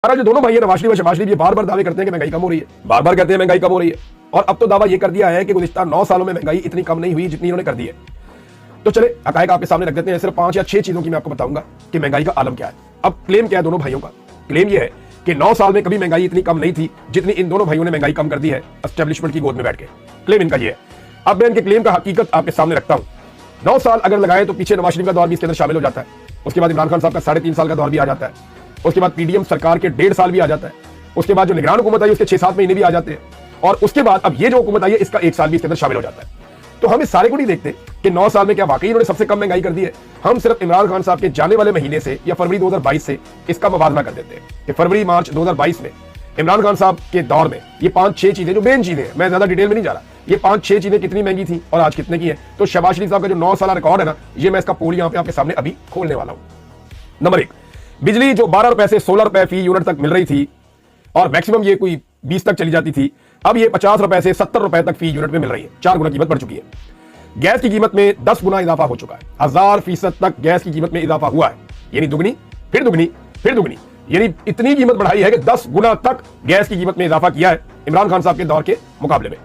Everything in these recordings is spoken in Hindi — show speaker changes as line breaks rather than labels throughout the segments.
हमारा जो दोनों भाई है नवाज शरीफ और शहबाज शरीफ, ये बार बार दावे करते हैं कि महंगाई कम हो रही है, बार बार कहते हैं महंगाई कम हो रही है, और अब तो दावा ये कर दिया है कि गुज़िश्ता 9 सालों में महंगाई इतनी कम नहीं हुई जितनी इन्होंने कर दी है। तो चले हकायक आपके सामने रख देते हैं। सिर्फ 5 या 6 चीजों की मैं आपको बताऊंगा कि महंगाई का आलम क्या है। अब क्लेम क्या है दोनों भाइयों का? क्लेम ये है कि 9 साल में कभी महंगाई इतनी कम नहीं थी जितनी इन दोनों भाइयों ने महंगाई कम कर दी है एस्टेब्लिशमेंट की गोद में बैठ के। क्लेम इनका ये है। अब मैं इनके क्लेम का हकीकत आपके सामने रखता हूं। 9 साल अगर लगाए तो पीछे नवाज शरीफ का दौर भी इसके अंदर शामिल हो जाता है, उसके बाद इमरान खान साहब का 3.5 साल का दौर भी आ जाता है, उसके बाद पीडीएम सरकार के 1.5 साल भी आ जाता है, उसके बाद जो निगरान हुकूमत आई उसके 6-7 महीने भी आ जाते हैं, और उसके बाद अब ये जो हुकूमत आई है इसका 1 साल भी इसके अंदर शामिल हो जाता है। तो हम इस सारे को नहीं देखते कि 9 साल में क्या वाकई इन्होंने सबसे कम महंगाई कर दी है। हम सिर्फ इमरान खान साहब के जाने वाले महीने से या फरवरी 2022 से इसका मवाजना कर देते हैं कि फरवरी मार्च 2022 में इमरान खान साहब के दौर में ये 5-6 चीजें जो मेन चीजें हैं, मैं ज्यादा डिटेल में नहीं जा रहा, ये 5-6 चीजें कितनी महंगी थी और आज कितने की है। तो शहबाज शरीफ साहब का जो 9 साल रिकॉर्ड है ना, ये मैं इसका पोल यहां पे आपके सामने अभी खोलने वाला हूं। नंबर 1, बिजली जो 12 रुपए से 16 रुपए फी यूनिट तक मिल रही थी और मैक्सिमम ये कोई 20 तक चली जाती थी, अब ये 50 रुपए से 70 रुपए तक फी यूनिट में मिल रही है। 4 गुना कीमत बढ़ चुकी है। गैस की कीमत में 10 गुना इजाफा हो चुका है। 1000% तक गैस की कीमत में इजाफा हुआ है, यानी दुगनी फिर दुगनी फिर दुगनी, यानी इतनी कीमत बढ़ाई है कि 10 गुना तक गैस की कीमत में इजाफा किया है इमरान खान साहब के दौर के मुकाबले में।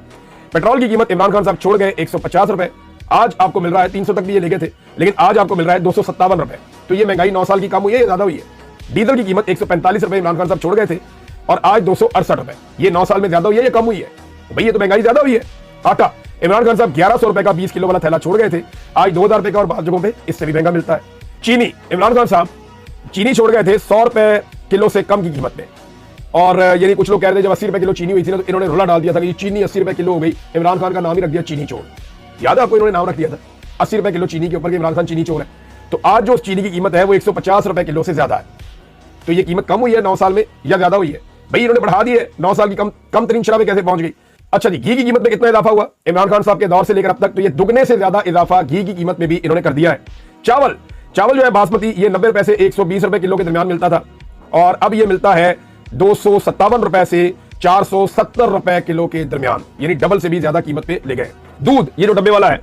पेट्रोल की कीमत इमरान खान साहब छोड़ गए 150 रुपए, आज आपको मिल रहा है 300 तक भी ये ले गए थे, लेकिन आज आपको मिल रहा है 257 रुपए। तो ये महंगाई 9 साल की कम हुई है या ज्यादा हुई है? डीजल की कीमत 145 रुपए इमरान खान साहब छोड़ गए थे और आज 268 रुपए। ये 9 साल में ज्यादा हुई है या कम हुई है? भाई ये तो महंगाई ज्यादा हुई है। आटा इमरान खान साहब 1100 रुपए का 20 किलो वाला थैला छोड़ गए थे, आज 2000 रुपए का और बात जगहों पे इससे भी महंगा मिलता है। चीनी इमरान खान साहब चीनी छोड़ गए थे 100 रुपए किलो से कम की कीमत में, और यानी कुछ लोग कह रहे थे जब 80 रुपए किलो चीनी हुई थी ना तो इन्होंने रुला डाल दिया था कि चीनी 80 रुपए किलो हो गई, इमरान खान का नाम ही रख दिया चीनी चोर। याद है आपको, इन्होंने नाम रख दिया था 80 रुपए किलो चीनी के ऊपर इमरान खान चीनी चोर है। तो आज जो चीनी की कीमत है वो 150 रुपए किलो से ज्यादा है। तो ये कीमत कम हुई है 9 साल में या ज्यादा हुई है? भाई इन्होंने बढ़ा दी है। 9 साल की कम तरीन शराबें कैसे पहुंच गई? अच्छा जी, घी की कीमत में कितना इजाफा हुआ इमरान खान साहब के दौर से लेकर अब तक? तो ये दुगने से ज्यादा इजाफा घी की कीमत में भी इन्होंने कर दिया है। चावल जो है बासमती, ये 90 रुपए से 120 रुपए किलो के दरमियान मिलता था और अब ये मिलता है 257 रुपए से 470 रुपए किलो के दरमियान, यानी डबल से भी ज्यादा कीमत पे ले गए। दूध ये जो डब्बे वाला है